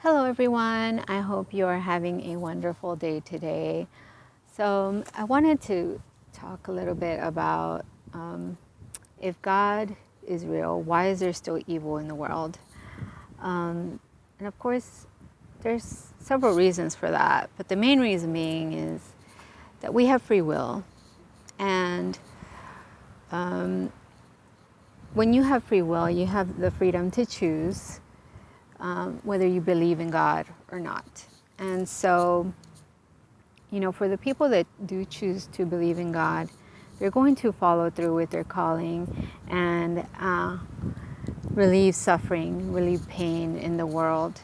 Hello, everyone. I hope you are having a wonderful day today. So, I wanted to talk a little bit about if God is real, why is there still evil in the world? And of course, there's several reasons for that, but the main reason being is that we have free will. And when you have free will, you have the freedom to choose whether you believe in God or not. And so, for the people that do choose to believe in God, they're going to follow through with their calling and relieve suffering, relieve pain in the world.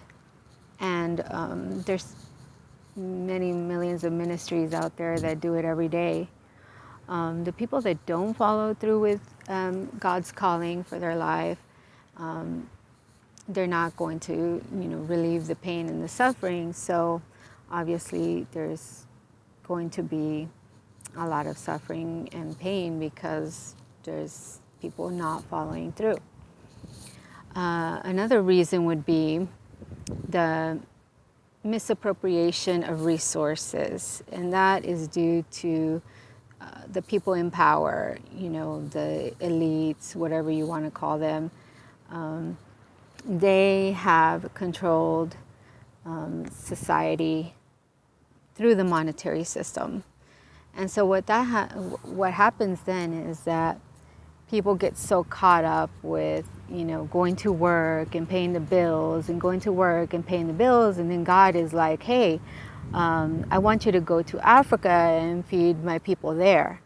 And there's many millions of ministries out there that do it every day. The people that don't follow through with God's calling for their life, they're not going to, relieve the pain and the suffering. So obviously there's going to be a lot of suffering and pain because there's people not following through. Another reason would be the misappropriation of resources, and that is due to the people in power, the elites, whatever you want to call them. They have controlled society through the monetary system. And so what happens then is that people get so caught up with, going to work and paying the bills and going to work and paying the bills. And then God is like, hey, I want you to go to Africa and feed my people there.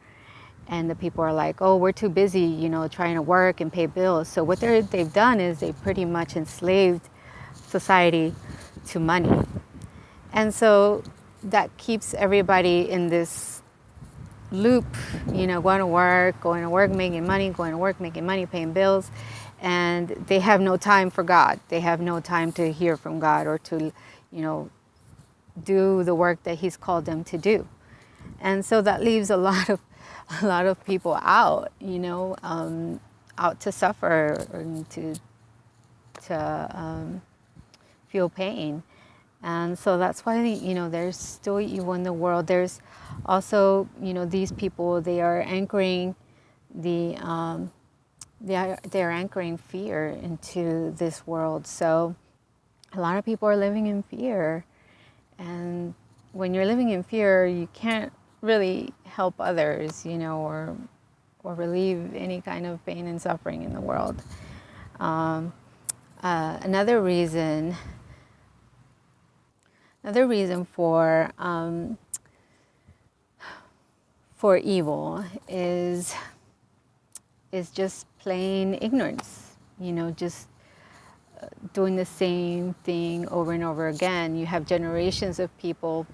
And the people are like, oh, we're too busy, trying to work and pay bills. So what they've done is they pretty much enslaved society to money. And so that keeps everybody in this loop, going to work, making money, going to work, making money, paying bills. And they have no time for God. They have no time to hear from God or to, do the work that He's called them to do. And so that leaves a lot of people out, out to suffer and to feel pain. And so that's why, there's still evil in the world. There's also, these people, they are anchoring they are anchoring fear into this world. So a lot of people are living in fear. And when you're living in fear, you can't really help others, or relieve any kind of pain and suffering in the world. Another reason for evil is just plain ignorance. Just doing the same thing over and over again. You have generations of people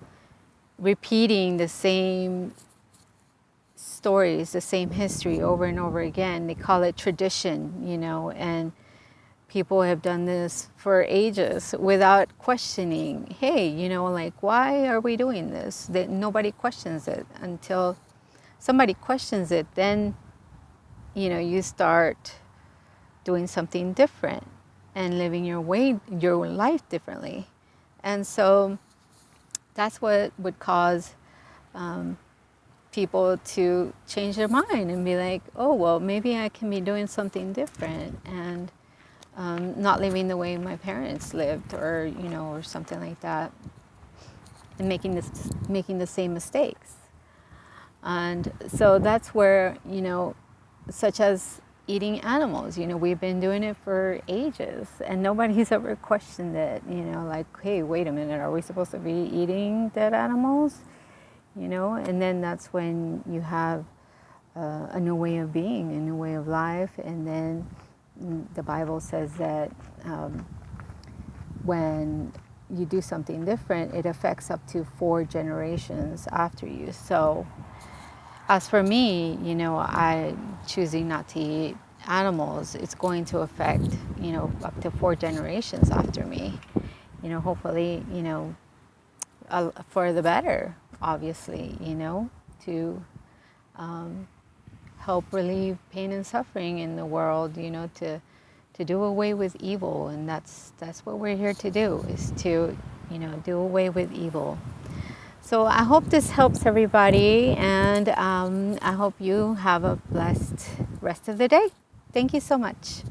repeating the same stories, the same history over and over again. They call it tradition, and people have done this for ages without questioning, hey, why are we doing this? That nobody questions it until somebody questions it. Then, you start doing something different and living your life differently. And so that's what would cause people to change their mind and be like, oh, well, maybe I can be doing something different and not living the way my parents lived, or or something like that, and making the same mistakes. And so that's where, such as eating animals, we've been doing it for ages and nobody's ever questioned it, like, hey, wait a minute, are we supposed to be eating dead animals? And then that's when you have a new way of being, a new way of life. And then the Bible says that when you do something different, it affects up to 4 generations after you. So as for me, I choosing not to eat animals, it's going to affect, up to 4 generations after me. Hopefully, for the better, obviously, to help relieve pain and suffering in the world, to to do away with evil, and that's what we're here to do, is to, do away with evil. So I hope this helps everybody, and I hope you have a blessed rest of the day. Thank you so much.